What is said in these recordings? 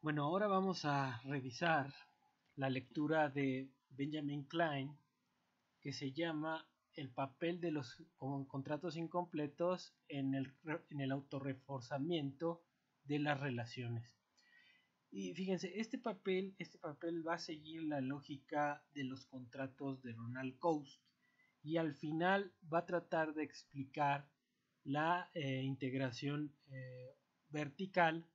Bueno, ahora vamos a revisar la lectura de Benjamin Klein que se llama El papel de los contratos incompletos en el autorreforzamiento de las relaciones. Y fíjense, este papel va a seguir la lógica de los contratos de Ronald Coase y al final va a tratar de explicar la integración vertical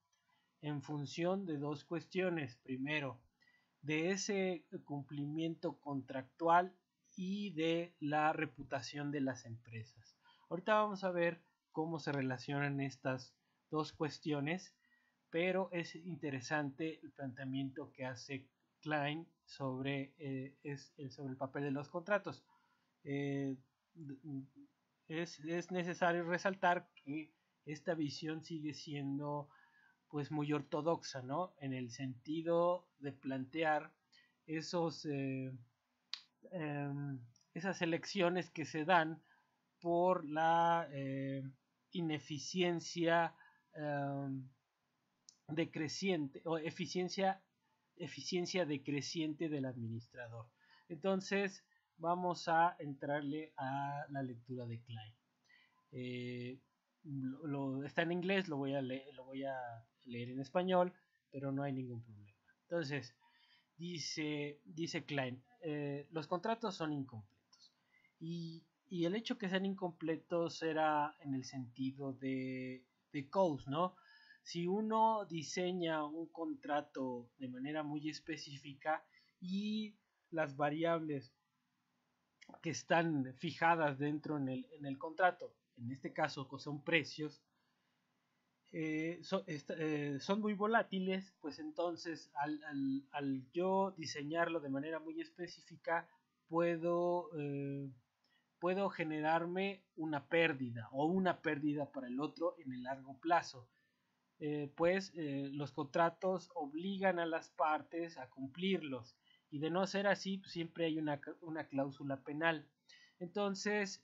en función de dos cuestiones. Primero, de ese cumplimiento contractual y de la reputación de las empresas. Ahorita vamos a ver cómo se relacionan estas dos cuestiones, pero es interesante el planteamiento que hace Klein sobre el papel de los contratos. Eh, es necesario resaltar que esta visión sigue siendo pues muy ortodoxa, ¿no? En el sentido de plantear esos, eh, esas elecciones que se dan por la ineficiencia decreciente o eficiencia decreciente del administrador. Entonces vamos a entrarle a la lectura de Klein. Eh, está en inglés, lo voy a leer en español, pero no hay ningún problema. Entonces, dice Klein, los contratos son incompletos. Y el hecho que sean incompletos era en el sentido de Coase, ¿no? Si uno diseña un contrato de manera muy específica y las variables que están fijadas dentro en el contrato, en este caso son precios, son muy volátiles, pues entonces al yo diseñarlo de manera muy específica, puedo generarme una pérdida o una pérdida para el otro en el largo plazo. Los contratos obligan a las partes a cumplirlos y de no ser así, pues siempre hay una cláusula penal. Entonces,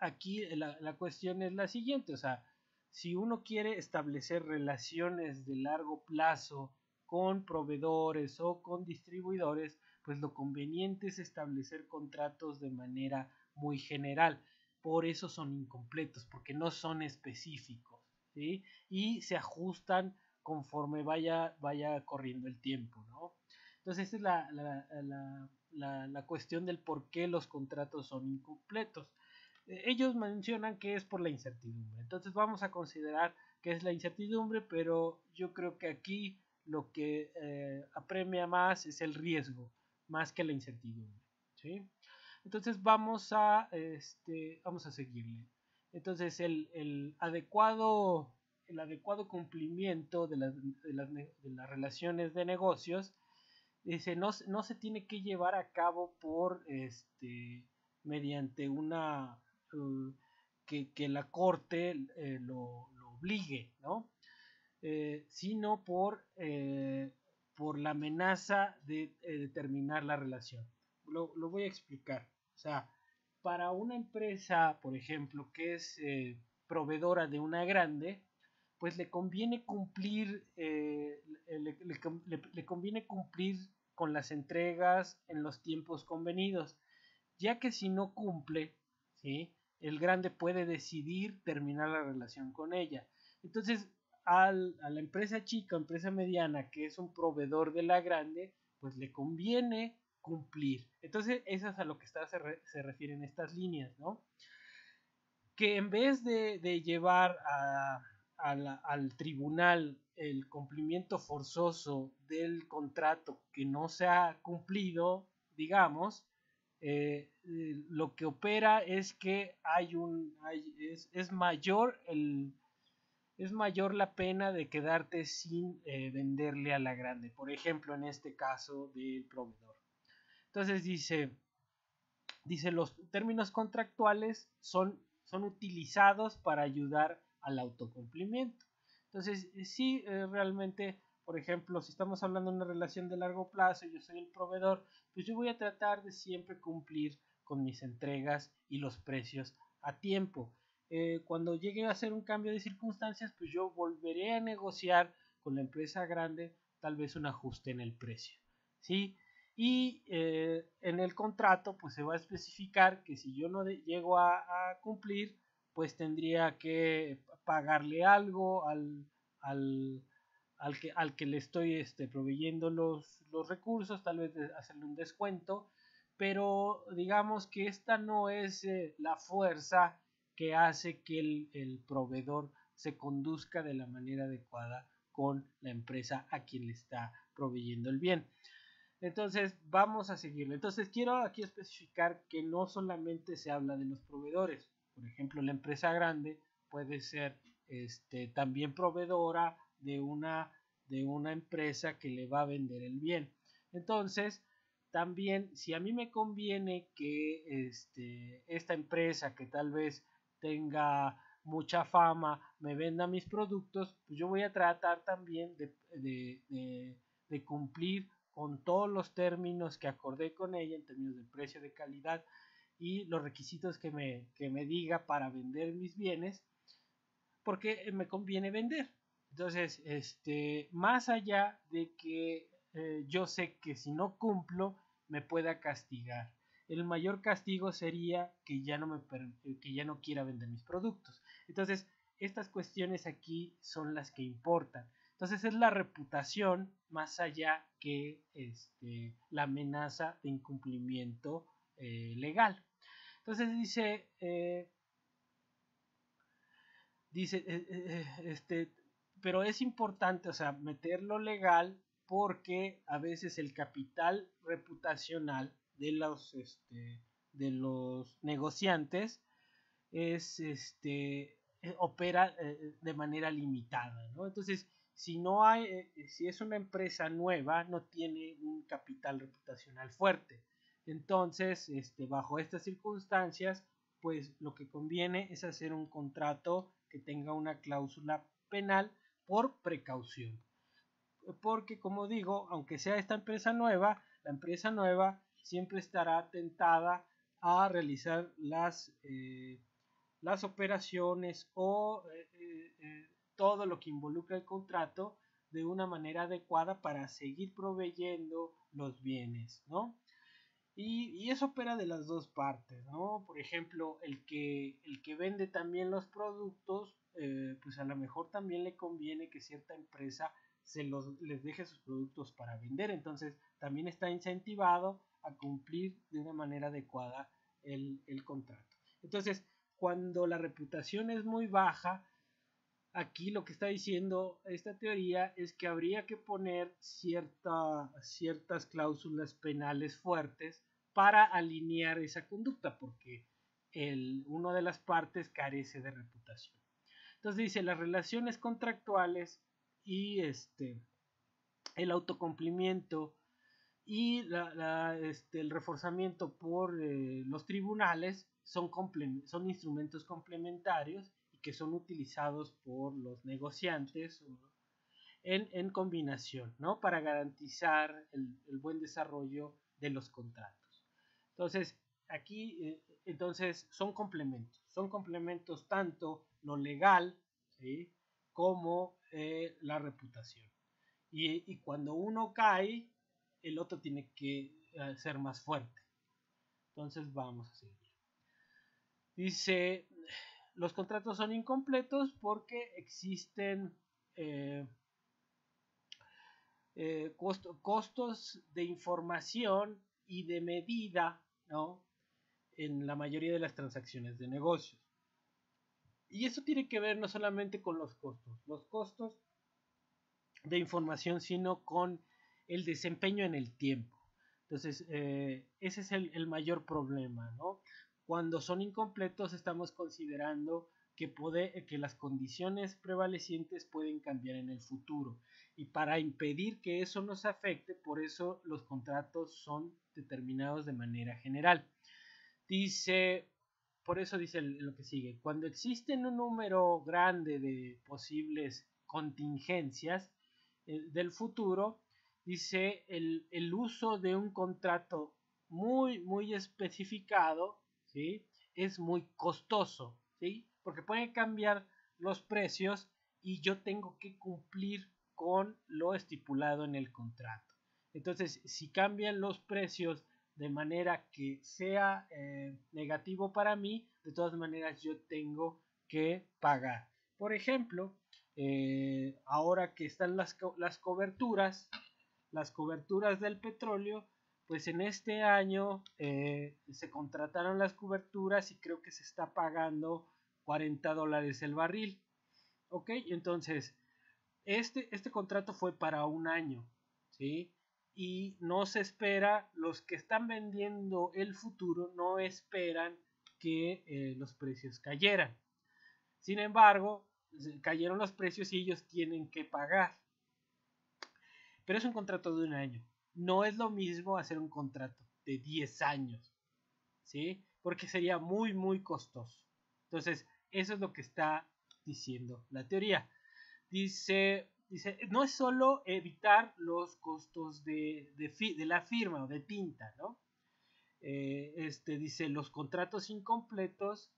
aquí la cuestión es la siguiente, o sea, si uno quiere establecer relaciones de largo plazo con proveedores o con distribuidores, pues lo conveniente es establecer contratos de manera muy general. Por eso son incompletos, porque no son específicos, ¿sí? Y se ajustan conforme vaya corriendo el tiempo, ¿no? Entonces, esa es la cuestión del por qué los contratos son incompletos. Ellos mencionan que es por la incertidumbre. Entonces vamos a considerar que es la incertidumbre, pero yo creo que aquí lo que apremia más es el riesgo, más que la incertidumbre. ¿Sí? Entonces vamos a seguirle. Entonces el adecuado cumplimiento de las relaciones de negocios dice, no se tiene que llevar a cabo mediante que la corte lo obligue, ¿no? Sino por la amenaza de terminar la relación. Lo voy a explicar. O sea, para una empresa, por ejemplo, que es proveedora de una grande, pues le conviene cumplir, le conviene cumplir con las entregas en los tiempos convenidos, ya que si no cumple, ¿sí? El grande puede decidir terminar la relación con ella. Entonces, a la empresa chica, empresa mediana, que es un proveedor de la grande, pues le conviene cumplir. Entonces, eso es a lo que se refieren estas líneas, ¿no? Que en vez de llevar al tribunal el cumplimiento forzoso del contrato que no se ha cumplido, digamos, lo que opera es que es mayor la pena de quedarte sin venderle a la grande, por ejemplo, en este caso del proveedor. Entonces dice los términos contractuales son utilizados para ayudar al autocumplimiento. Entonces, sí, realmente, por ejemplo, si estamos hablando de una relación de largo plazo y yo soy el proveedor, pues yo voy a tratar de siempre cumplir con mis entregas y los precios a tiempo. Cuando llegue a hacer un cambio de circunstancias, pues yo volveré a negociar con la empresa grande tal vez un ajuste en el precio, ¿sí? Y en el contrato pues se va a especificar que si yo no llego a cumplir, pues tendría que pagarle algo al que le estoy proveyendo los recursos, tal vez hacerle un descuento, pero digamos que esta no es la fuerza que hace que el proveedor se conduzca de la manera adecuada con la empresa a quien le está proveyendo el bien. Entonces vamos a seguirlo. Entonces quiero aquí especificar que no solamente se habla de los proveedores. Por ejemplo, la empresa grande puede ser también proveedora de una empresa que le va a vender el bien. Entonces, también si a mí me conviene que esta empresa que tal vez tenga mucha fama me venda mis productos, pues yo voy a tratar también de cumplir con todos los términos que acordé con ella en términos de precio, de calidad y los requisitos que me diga para vender mis bienes, porque me conviene vender. Entonces, más allá de que yo sé que si no cumplo me pueda castigar. El mayor castigo sería que que ya no quiera vender mis productos. Entonces, estas cuestiones aquí son las que importan. Entonces, es la reputación más allá que la amenaza de incumplimiento legal. Entonces dice, pero es importante, o sea, meterlo legal porque a veces el capital reputacional de los negociantes es, opera de manera limitada, ¿no? Entonces, si no hay, si es una empresa nueva, no tiene un capital reputacional fuerte. Entonces, bajo estas circunstancias, pues lo que conviene es hacer un contrato que tenga una cláusula penal por precaución. Porque, como digo, aunque sea esta empresa nueva, la empresa nueva siempre estará tentada a realizar las operaciones o todo lo que involucra el contrato de una manera adecuada para seguir proveyendo los bienes, ¿no? Y eso opera de las dos partes, ¿no? Por ejemplo, el que vende también los productos, pues a lo mejor también le conviene que cierta empresa les deje sus productos para vender, entonces también está incentivado a cumplir de una manera adecuada el contrato. Entonces, cuando la reputación es muy baja, aquí lo que está diciendo esta teoría es que habría que poner ciertas cláusulas penales fuertes para alinear esa conducta, porque una de las partes carece de reputación. Entonces dice, las relaciones contractuales y el autocumplimiento y el reforzamiento por los tribunales son instrumentos complementarios y que son utilizados por los negociantes en combinación, ¿no? Para garantizar el buen desarrollo de los contratos. Entonces, aquí entonces son complementos tanto lo legal, ¿sí? Como la reputación. Y cuando uno cae, el otro tiene que ser más fuerte. Entonces vamos a seguir. Dice, los contratos son incompletos porque existen costos de información y de medida, ¿no? En la mayoría de las transacciones de negocios. Y eso tiene que ver no solamente con los costos de información, sino con el desempeño en el tiempo. Entonces, ese es el mayor problema, ¿no? Cuando son incompletos estamos considerando que las condiciones prevalecientes pueden cambiar en el futuro. Y para impedir que eso nos afecte, por eso los contratos son determinados de manera general. Dice, por eso dice lo que sigue, cuando existen un número grande de posibles contingencias del futuro, dice el uso de un contrato muy especificado, ¿sí? Es muy costoso, ¿sí? Porque pueden cambiar los precios y yo tengo que cumplir con lo estipulado en el contrato. Entonces, si cambian los precios de manera que sea negativo para mí, de todas maneras yo tengo que pagar. Por ejemplo, ahora que están las coberturas del petróleo, pues en este año se contrataron las coberturas y creo que se está pagando $40 el barril. Ok, entonces este contrato fue para un año, ¿sí? Y no se espera, los que están vendiendo el futuro no esperan que los precios cayeran. Sin embargo, cayeron los precios y ellos tienen que pagar. Pero es un contrato de un año. No es lo mismo hacer un contrato de 10 años, ¿sí? Porque sería muy, muy costoso. Entonces, eso es lo que está diciendo la teoría. Dice, no es solo evitar los costos de la firma o de tinta, ¿no? Dice, los contratos incompletos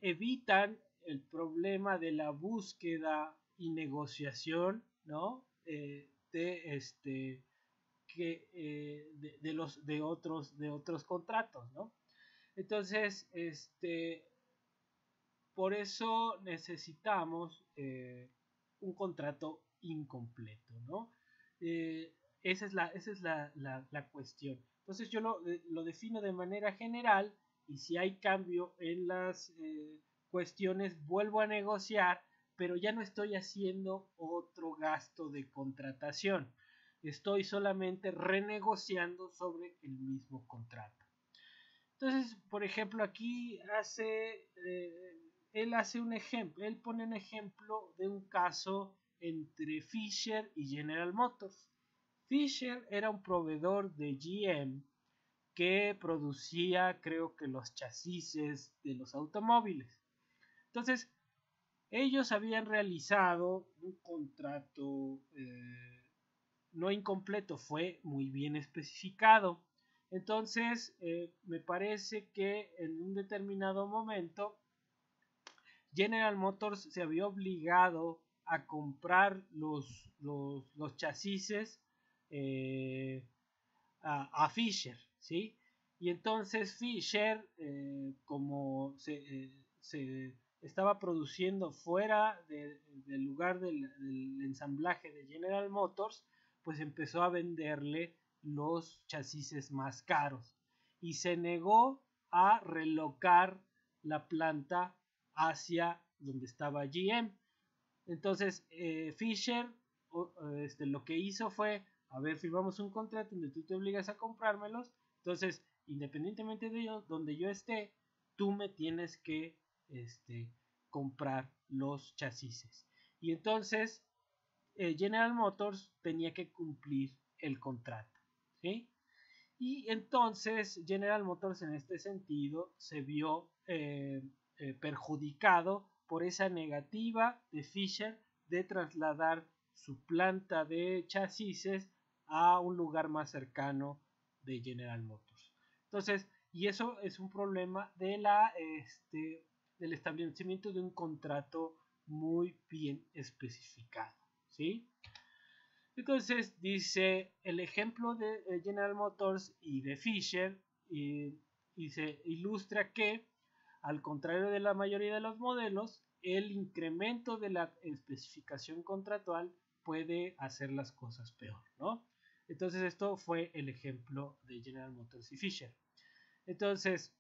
evitan el problema de la búsqueda y negociación, ¿no? De otros contratos, ¿no? Entonces, por eso necesitamos un contrato incompleto, ¿no? Esa es la cuestión. Entonces yo lo defino de manera general y si hay cambio en las cuestiones vuelvo a negociar, pero ya no estoy haciendo otro gasto de contratación. Estoy solamente renegociando sobre el mismo contrato. Entonces, por ejemplo, aquí él hace un ejemplo, él pone un ejemplo de un caso entre Fisher y General Motors. Fisher era un proveedor de GM que producía, creo que los chasis de los automóviles. Entonces, ellos habían realizado un contrato no incompleto, fue muy bien especificado. Entonces, me parece que en un determinado momento General Motors se había obligado a comprar los chasis a Fisher, ¿sí? Y entonces Fisher, como se estaba produciendo fuera del lugar del ensamblaje de General Motors, pues empezó a venderle los chasis más caros y se negó a relocar la planta hacia donde estaba GM. Entonces Fisher lo que hizo fue, a ver, firmamos un contrato donde tú te obligas a comprármelos, entonces independientemente de donde yo esté, tú me tienes que comprar los chasis. Y entonces General Motors tenía que cumplir el contrato, ¿sí? Y entonces General Motors en este sentido se vio perjudicado por esa negativa de Fisher de trasladar su planta de chasis a un lugar más cercano de General Motors. Entonces, y eso es un problema del establecimiento de un contrato muy bien especificado, ¿sí? Entonces dice el ejemplo de General Motors y de Fisher y se ilustra que al contrario de la mayoría de los modelos, el incremento de la especificación contractual puede hacer las cosas peor, ¿no? Entonces esto fue el ejemplo de General Motors y Fisher. Entonces,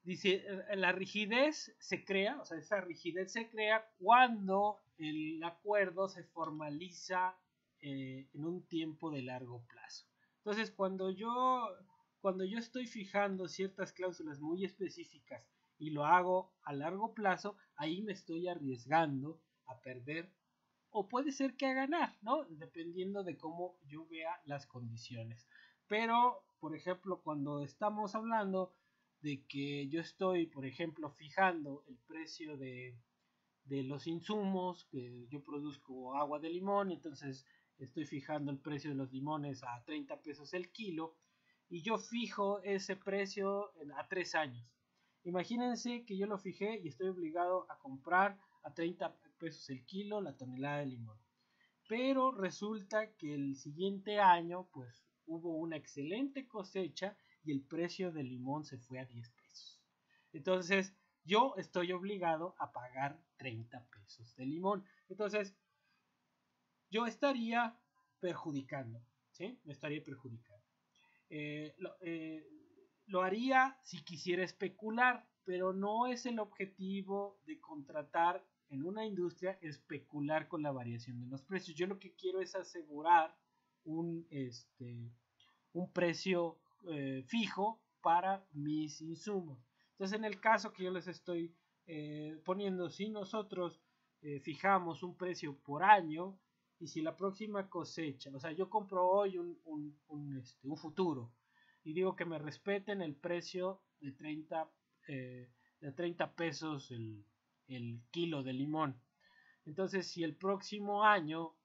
dice, la rigidez se crea, o sea, esa rigidez se crea cuando el acuerdo se formaliza en un tiempo de largo plazo. Entonces, cuando yo estoy fijando ciertas cláusulas muy específicas y lo hago a largo plazo, ahí me estoy arriesgando a perder o puede ser que a ganar, ¿no? Dependiendo de cómo yo vea las condiciones. Pero, por ejemplo, cuando estamos hablando de que yo estoy, por ejemplo, fijando el precio de los insumos, que yo produzco agua de limón, entonces estoy fijando el precio de los limones a 30 pesos el kilo, y yo fijo ese precio a 3 años. Imagínense que yo lo fijé y estoy obligado a comprar a 30 pesos el kilo la tonelada de limón. Pero resulta que el siguiente año pues hubo una excelente cosecha y el precio del limón se fue a 10 pesos. Entonces yo estoy obligado a pagar 30 pesos de limón. Entonces yo estaría perjudicando, ¿sí? Me estaría perjudicando. Eh, lo, eh, lo haría si quisiera especular, pero no es el objetivo de contratar en una industria especular con la variación de los precios. Yo lo que quiero es asegurar un precio fijo para mis insumos. Entonces, en el caso que yo les estoy poniendo, si nosotros fijamos un precio por año y si la próxima cosecha, o sea, yo compro hoy un futuro y digo que me respeten el precio de 30 pesos el kilo de limón. Entonces, si el próximo año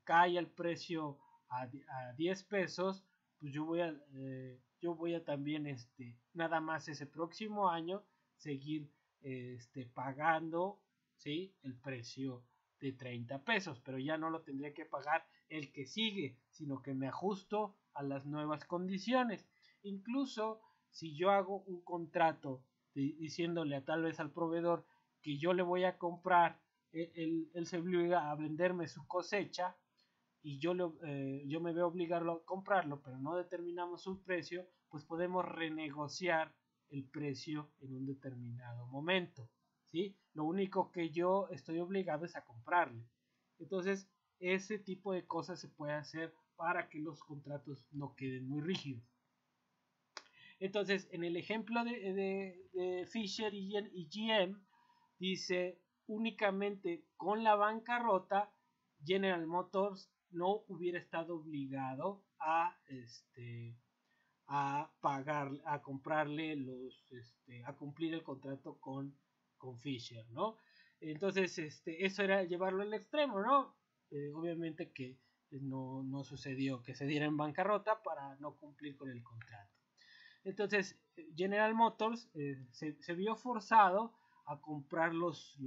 cae el precio a 10 pesos, pues yo voy a también, nada más ese próximo año, seguir pagando, ¿sí? El precio de 30 pesos, pero ya no lo tendría que pagar el que sigue, sino que me ajusto a las nuevas condiciones. Incluso si yo hago un contrato diciéndole a tal vez al proveedor que yo le voy a comprar, él se obliga a venderme su cosecha y yo me veo obligado a comprarlo, pero no determinamos un precio, pues podemos renegociar el precio en un determinado momento, ¿sí? Lo único que yo estoy obligado es a comprarle. Entonces, ese tipo de cosas se puede hacer para que los contratos no queden muy rígidos. Entonces, en el ejemplo de Fisher y GM, dice únicamente con la bancarrota, General Motors no hubiera estado obligado a pagar, a comprarle a cumplir el contrato con Fisher, ¿no? Entonces, eso era llevarlo al extremo, ¿no? Obviamente que no sucedió que se diera en bancarrota para no cumplir con el contrato. Entonces, General Motors se vio forzado a comprar los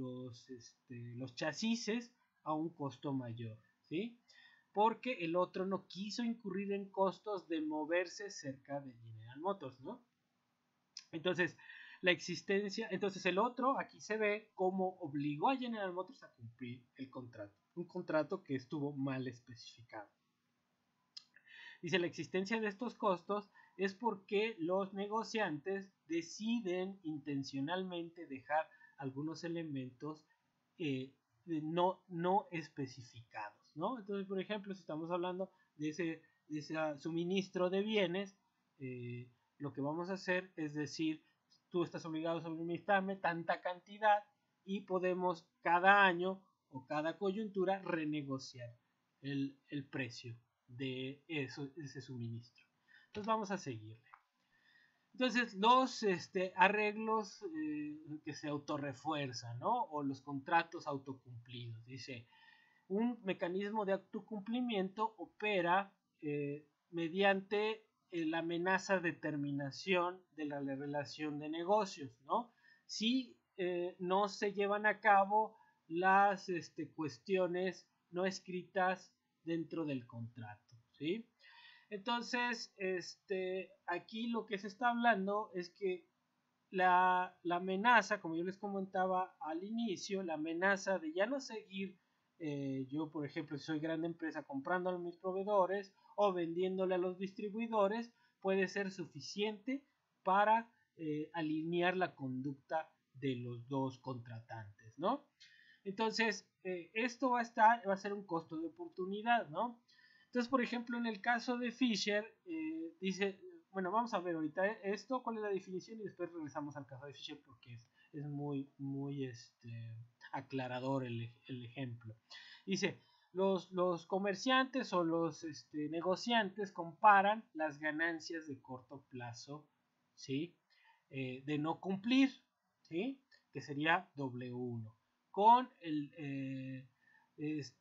chasis a un costo mayor, ¿sí? Porque el otro no quiso incurrir en costos de moverse cerca de General Motors, ¿no? Entonces, entonces el otro aquí se ve cómo obligó a General Motors a cumplir el contrato, un contrato que estuvo mal especificado. Dice, la existencia de estos costos es porque los negociantes deciden intencionalmente dejar algunos elementos no especificados, ¿no? Entonces, por ejemplo, si estamos hablando de ese suministro de bienes, lo que vamos a hacer es decir, tú estás obligado a suministrarme tanta cantidad y podemos cada año o cada coyuntura renegociar el precio de ese suministro. Entonces vamos a seguirle. Entonces los arreglos que se autorrefuerzan, ¿no? O los contratos autocumplidos. Dice, un mecanismo de autocumplimiento opera mediante la amenaza de terminación de la relación de negocios, ¿no? Si no se llevan a cabo las cuestiones no escritas dentro del contrato, ¿sí? Entonces, aquí lo que se está hablando es que la amenaza, como yo les comentaba al inicio, la amenaza de ya no seguir, yo por ejemplo, si soy grande empresa comprando a mis proveedores o vendiéndole a los distribuidores, puede ser suficiente para alinear la conducta de los dos contratantes, ¿no? Entonces, esto va a ser un costo de oportunidad, ¿no? Entonces, por ejemplo, en el caso de Fisher, dice, bueno, vamos a ver ahorita esto, cuál es la definición y después regresamos al caso de Fisher porque es muy, muy aclarador el ejemplo. Dice, los comerciantes o los negociantes comparan las ganancias de corto plazo, ¿sí? De no cumplir, ¿sí? Que sería W1, con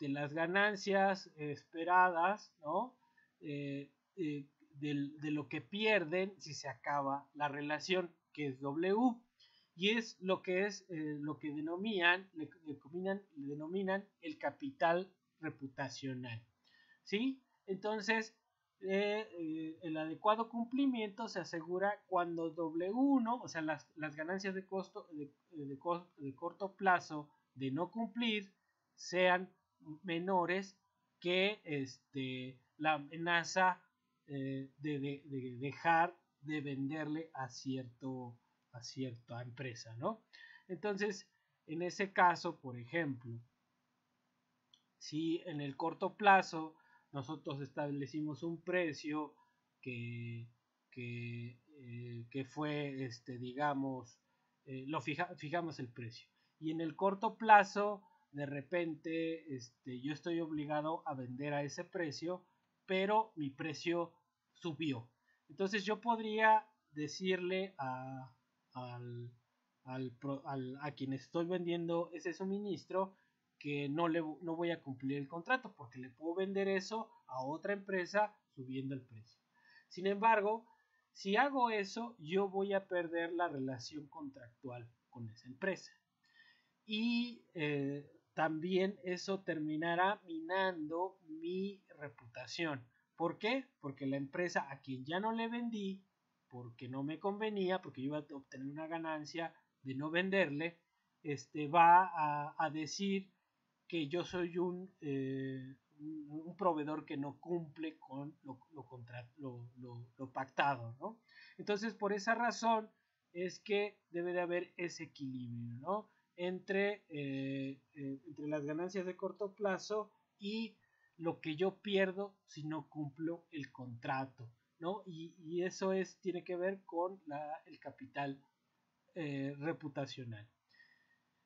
las ganancias esperadas, ¿no? De lo que pierden si se acaba la relación, que es W. y es lo que denominan el capital reputacional, ¿sí? Entonces, el adecuado cumplimiento se asegura cuando W1, o sea, las ganancias de corto plazo de no cumplir sean menores que la amenaza de dejar de venderle a cierta empresa, ¿no? Entonces, en ese caso, por ejemplo, si en el corto plazo nosotros establecimos un precio que, que fue, digamos, fijamos el precio. Y en el corto plazo, de repente, yo estoy obligado a vender a ese precio, pero mi precio subió. Entonces yo podría decirle a quien estoy vendiendo ese suministro que no voy a cumplir el contrato porque le puedo vender eso a otra empresa subiendo el precio. Sin embargo, si hago eso, yo voy a perder la relación contractual con esa empresa. Y también eso terminará minando mi reputación. ¿Por qué? Porque la empresa a quien ya no le vendí, porque no me convenía, porque yo iba a obtener una ganancia de no venderle, va a decir que yo soy un proveedor que no cumple con lo pactado, ¿no? Entonces, por esa razón es que debe de haber ese equilibrio, ¿no? Entre las ganancias de corto plazo y lo que yo pierdo si no cumplo el contrato, ¿no? Y eso tiene que ver con el capital reputacional.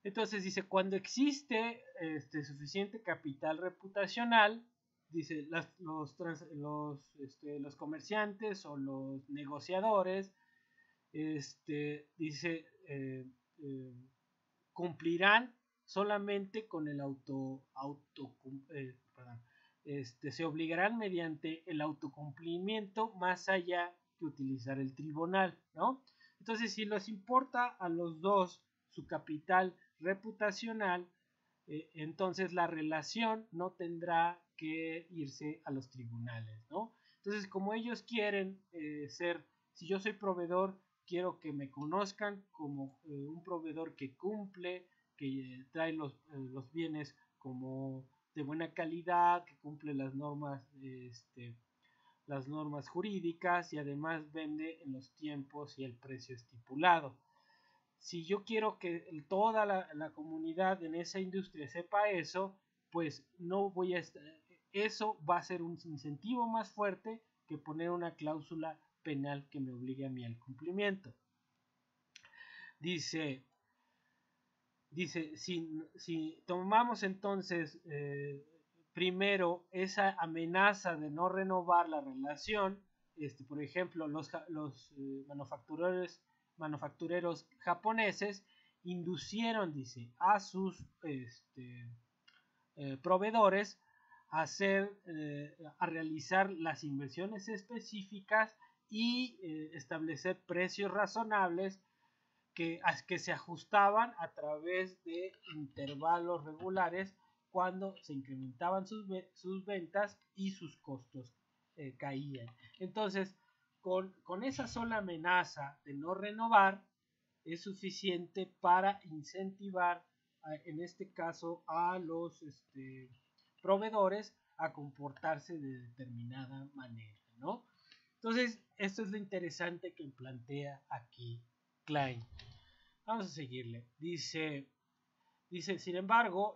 Entonces dice, cuando existe suficiente capital reputacional, dice, los comerciantes o los negociadores, dice, cumplirán solamente con el se obligarán mediante el autocumplimiento más allá que utilizar el tribunal, ¿no? Entonces, si les importa a los dos su capital reputacional, entonces la relación no tendrá que irse a los tribunales, ¿no? Entonces, como ellos quieren si yo soy proveedor, quiero que me conozcan como un proveedor que cumple, que trae los bienes como de buena calidad, que cumple las normas jurídicas y además vende en los tiempos y el precio estipulado. Si yo quiero que toda la comunidad en esa industria sepa eso, pues no voy a eso va a ser un incentivo más fuerte que poner una cláusula penal que me obligue a mí al cumplimiento. Dice, si tomamos entonces primero esa amenaza de no renovar la relación, por ejemplo, los manufactureros japoneses inducieron, dice, a sus proveedores a realizar las inversiones específicas y establecer precios razonables que se ajustaban a través de intervalos regulares cuando se incrementaban sus ventas y sus costos caían. Entonces, con esa sola amenaza de no renovar, es suficiente para incentivar, en este caso, a los proveedores a comportarse de determinada manera, ¿no? Entonces, esto es lo interesante que plantea aquí Klein. Vamos a seguirle. Dice, sin embargo,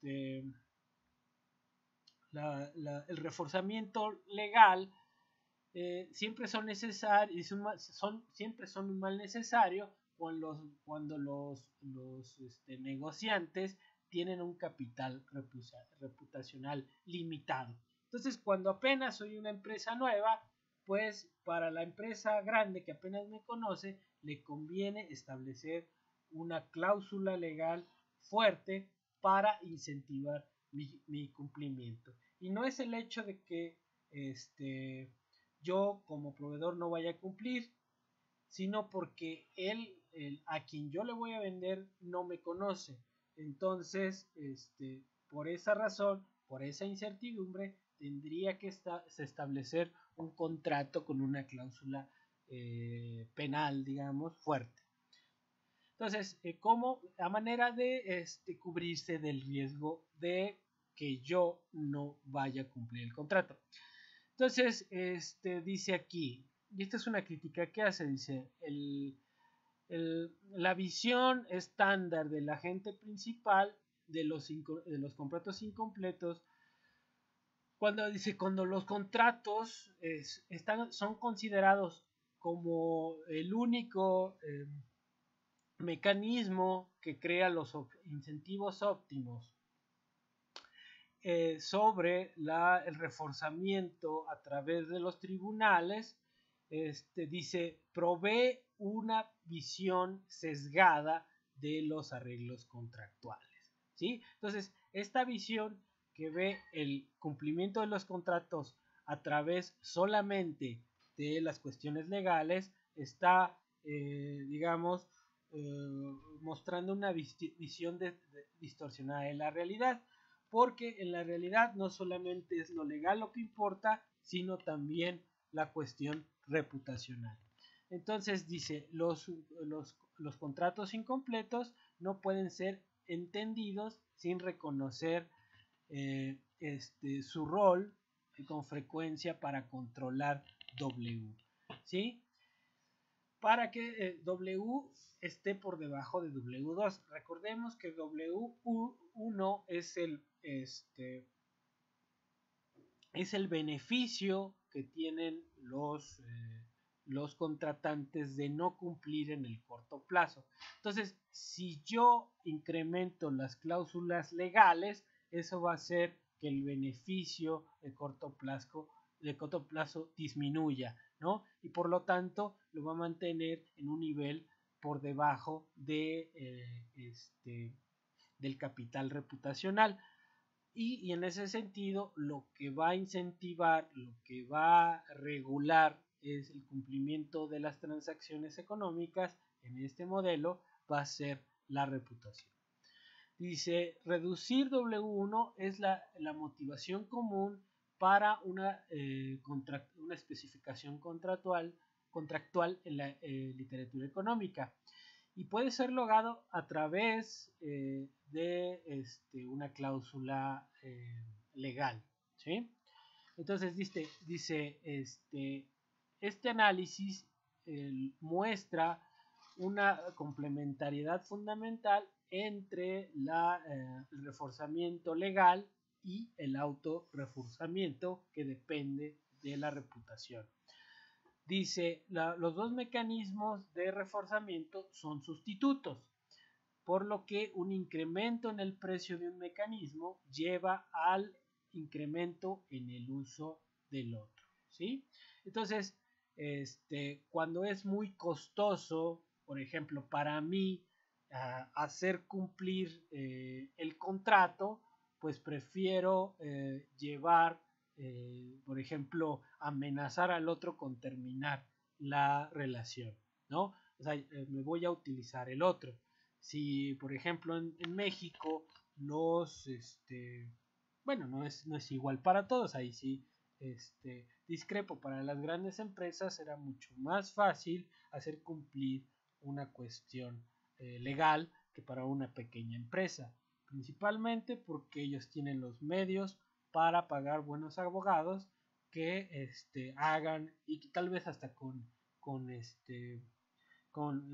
el reforzamiento legal siempre son necesarios, siempre son un mal necesario cuando los negociantes tienen un capital reputacional limitado. Entonces, cuando apenas soy una empresa nueva, pues para la empresa grande que apenas me conoce, le conviene establecer una cláusula legal fuerte para incentivar mi cumplimiento. Y no es el hecho de que yo como proveedor no vaya a cumplir, sino porque a quien yo le voy a vender no me conoce. Entonces, por esa razón, por esa incertidumbre, tendría que establecer un contrato con una cláusula penal, digamos, fuerte. Entonces, como a manera de cubrirse del riesgo de que yo no vaya a cumplir el contrato. Entonces, dice aquí, y esta es una crítica que hace, dice, la visión estándar del agente principal de los contratos incompletos, cuando los contratos son considerados como el único mecanismo que crea los incentivos óptimos sobre el reforzamiento a través de los tribunales, dice, provee una visión sesgada de los arreglos contractuales, ¿sí? Entonces, esta visión que ve el cumplimiento de los contratos a través solamente de las cuestiones legales está, digamos, mostrando una visión distorsionada de la realidad, porque en la realidad no solamente es lo legal lo que importa, sino también la cuestión reputacional. Entonces dice, los contratos incompletos no pueden ser entendidos sin reconocer su rol con frecuencia para controlar W, ¿sí? Para que W esté por debajo de W2. Recordemos que W1 es el beneficio que tienen los contratantes de no cumplir en el corto plazo. Entonces, si yo incremento las cláusulas legales, eso va a hacer que el beneficio de corto plazo disminuya, ¿no? Y por lo tanto lo va a mantener en un nivel por debajo del capital reputacional. Y en ese sentido, lo que va a incentivar, lo que va a regular es el cumplimiento de las transacciones económicas en este modelo, va a ser la reputación. Dice, reducir W1 es la motivación común para una especificación contractual en la literatura económica, y puede ser logrado a través de una cláusula legal, ¿sí? Entonces dice este análisis muestra una complementariedad fundamental entre el reforzamiento legal y el autorreforzamiento que depende de la reputación. Dice, los dos mecanismos de reforzamiento son sustitutos, por lo que un incremento en el precio de un mecanismo lleva al incremento en el uso del otro, ¿sí? Entonces, cuando es muy costoso, por ejemplo, para mí, hacer cumplir el contrato, pues prefiero llevar, por ejemplo, amenazar al otro con terminar la relación, ¿no? O sea, me voy a utilizar el otro. Si, por ejemplo, en México bueno, no es igual para todos, ahí sí discrepo. Para las grandes empresas era mucho más fácil hacer cumplir una cuestión legal que para una pequeña empresa, principalmente porque ellos tienen los medios para pagar buenos abogados que hagan, y tal vez hasta con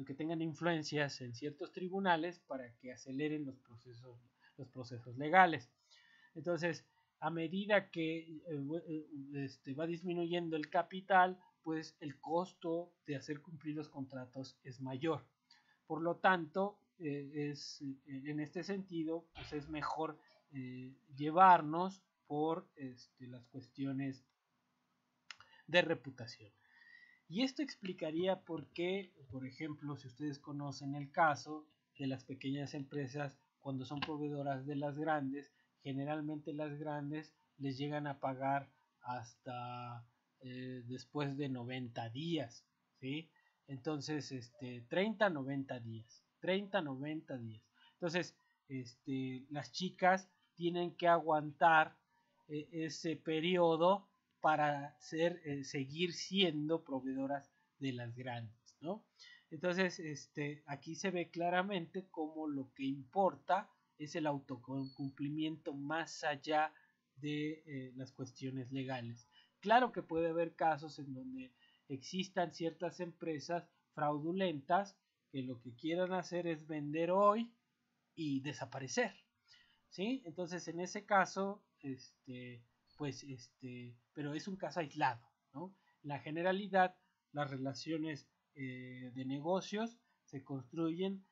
que tengan influencias en ciertos tribunales para que aceleren los procesos legales. Entonces, a medida que va disminuyendo el capital, pues el costo de hacer cumplir los contratos es mayor. Por lo tanto, en este sentido, pues es mejor llevarnos por las cuestiones de reputación. Y esto explicaría por qué, por ejemplo, si ustedes conocen el caso de las pequeñas empresas, cuando son proveedoras de las grandes, generalmente las grandes les llegan a pagar hasta después de 90 días, ¿sí? Entonces, 30, 90 días. 30, 90 días. Entonces, las chicas tienen que aguantar ese periodo para seguir siendo proveedoras de las grandes, ¿no? Entonces, aquí se ve claramente cómo lo que importa es el autocumplimiento más allá de las cuestiones legales. Claro que puede haber casos en donde existan ciertas empresas fraudulentas que lo que quieran hacer es vender hoy y desaparecer, ¿sí? Entonces, en ese caso, pero es un caso aislado, ¿no? En la generalidad, las relaciones de negocios se construyen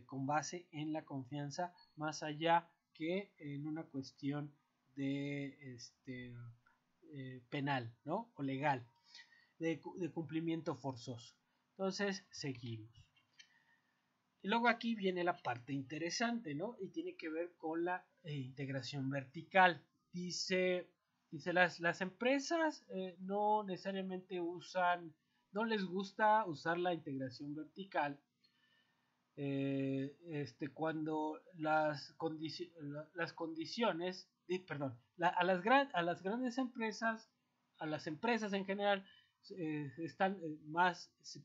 con base en la confianza más allá que en una cuestión de penal, ¿no? O legal, de cumplimiento forzoso. Entonces, seguimos. Y luego aquí viene la parte interesante, ¿no? Y tiene que ver con la integración vertical. Dice las empresas no necesariamente no les gusta usar la integración vertical cuando las condiciones, perdón, a las grandes empresas, a las empresas en general, se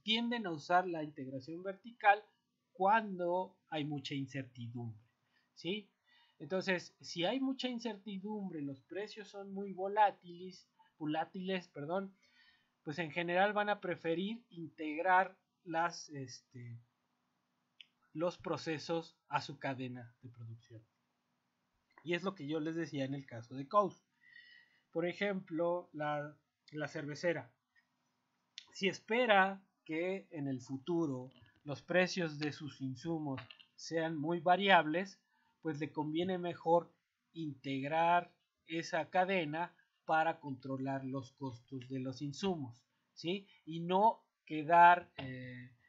tienden a usar la integración vertical cuando hay mucha incertidumbre, ¿sí? Entonces, si hay mucha incertidumbre, los precios son muy volátiles, perdón, pues en general van a preferir integrar los procesos a su cadena de producción. Y es lo que yo les decía en el caso de Coast. Por ejemplo, la cervecera. Si espera que en el futuro los precios de sus insumos sean muy variables, pues le conviene mejor integrar esa cadena para controlar los costos de los insumos, ¿sí? Y no quedar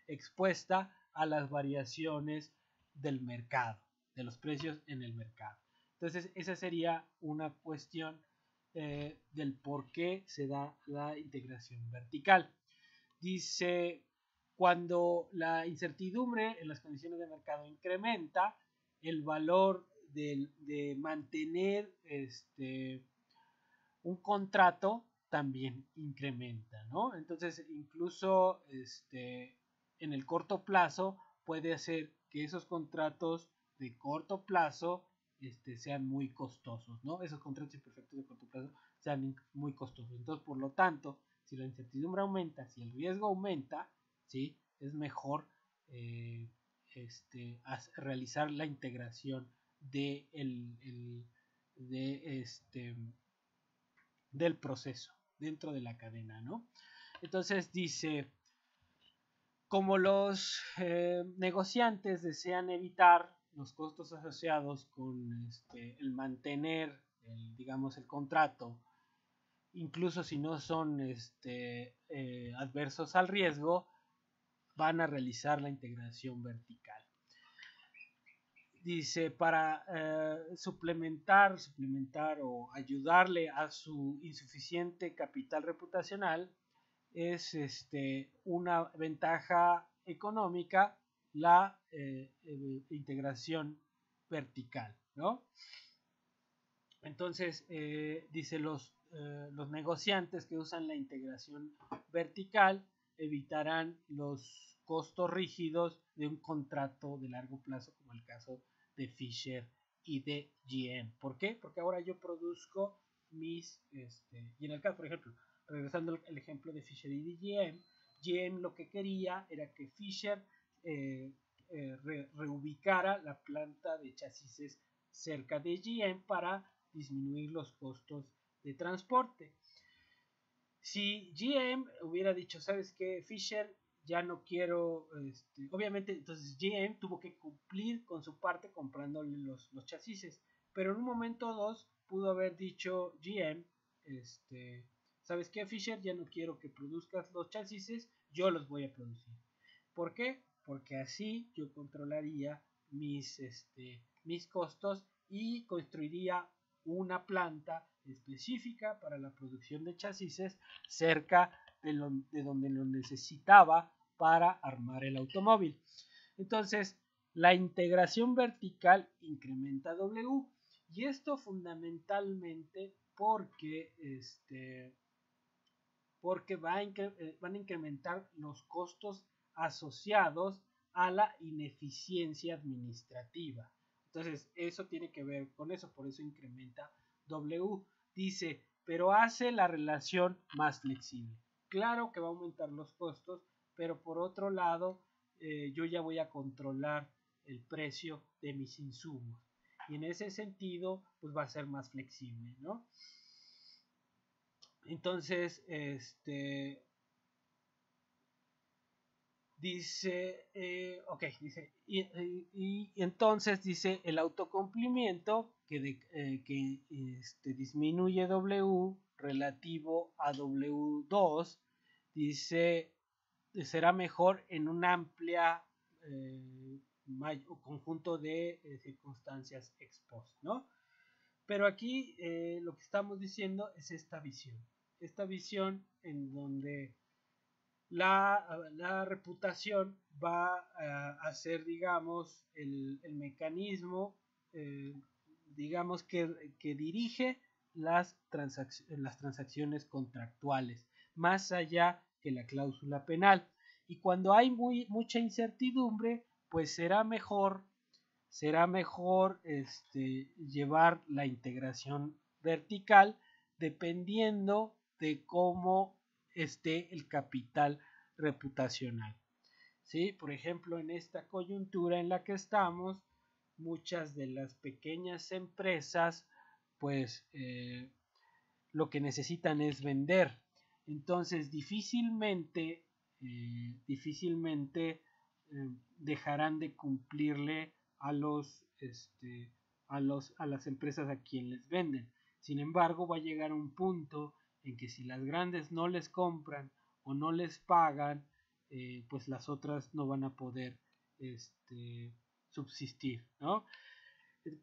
expuesta a las variaciones del mercado, de los precios en el mercado. Entonces, esa sería una cuestión del por qué se da la integración vertical. Dice, cuando la incertidumbre en las condiciones de mercado incrementa, el valor de mantener un contrato también incrementa, ¿no? Entonces, incluso en el corto plazo puede hacer que esos contratos de corto plazo sean muy costosos, ¿no? Esos contratos imperfectos de corto plazo sean muy costosos. Entonces, por lo tanto, si la incertidumbre aumenta, si el riesgo aumenta, ¿sí? Es mejor realizar la integración del proceso dentro de la cadena, ¿no? Entonces dice, como los negociantes desean evitar los costos asociados con el mantener, digamos, el contrato, incluso si no son adversos al riesgo, van a realizar la integración vertical. Dice, para suplementar o ayudarle a su insuficiente capital reputacional, es una ventaja económica la integración vertical, ¿no? Entonces, dice, los negociantes que usan la integración vertical evitarán los costos rígidos de un contrato de largo plazo, como el caso de Fisher y de GM. ¿Por qué? Porque ahora yo produzco y en el caso, por ejemplo, regresando al ejemplo de Fisher y de GM lo que quería era que Fisher reubicara la planta de chasis cerca de GM para disminuir los costos de transporte. Si GM hubiera dicho, ¿sabes qué? Fisher, ya no quiero, obviamente, entonces GM tuvo que cumplir con su parte comprándole los chasis, pero en un momento o dos pudo haber dicho GM, ¿sabes qué, Fisher? Ya no quiero que produzcas los chasis, yo los voy a producir. ¿Por qué? Porque así yo controlaría mis costos y construiría una planta específica para la producción de chasis cerca de donde lo necesitaba para armar el automóvil. Entonces, la integración vertical incrementa W, y esto fundamentalmente porque van a incrementar los costos asociados a la ineficiencia administrativa. Entonces, eso tiene que ver con eso, por eso incrementa W. Dice, pero hace la relación más flexible. Claro que va a aumentar los costos, pero por otro lado, yo ya voy a controlar el precio de mis insumos. Y en ese sentido, pues va a ser más flexible, ¿no? Entonces, dice, dice, y entonces dice el autocumplimiento que disminuye W relativo a W2, dice, será mejor en un amplia conjunto de circunstancias ex post, ¿no? Pero aquí lo que estamos diciendo es esta visión en donde la reputación va a ser, digamos, el mecanismo, digamos, que dirige las transacciones contractuales, más allá que la cláusula penal. Y cuando hay mucha incertidumbre, pues será mejor llevar la integración vertical dependiendo de cómo esté el capital reputacional. ¿Sí? Por ejemplo, en esta coyuntura en la que estamos, muchas de las pequeñas empresas, pues lo que necesitan es vender. Entonces, difícilmente dejarán de cumplirle a las empresas a quien les venden. Sin embargo, va a llegar un punto en que si las grandes no les compran o no les pagan, pues las otras no van a poder subsistir, ¿no?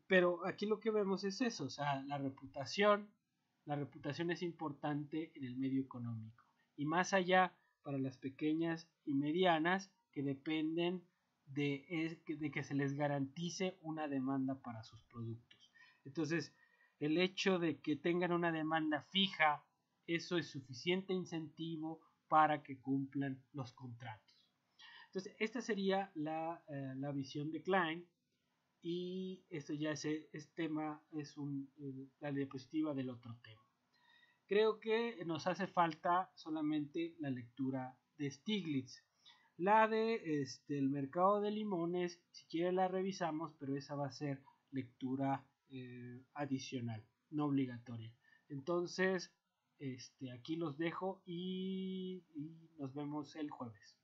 Pero aquí lo que vemos es eso, o sea, la reputación es importante en el medio económico, y más allá para las pequeñas y medianas que dependen de que se les garantice una demanda para sus productos. Entonces, el hecho de que tengan una demanda fija, eso es suficiente incentivo para que cumplan los contratos. Entonces, esta sería la visión de Klein, y esto ya es tema, es la diapositiva del otro tema. Creo que nos hace falta solamente la lectura de Stiglitz. La de el mercado de limones, si quiere la revisamos, pero esa va a ser lectura adicional, no obligatoria. Entonces, aquí los dejo y nos vemos el jueves.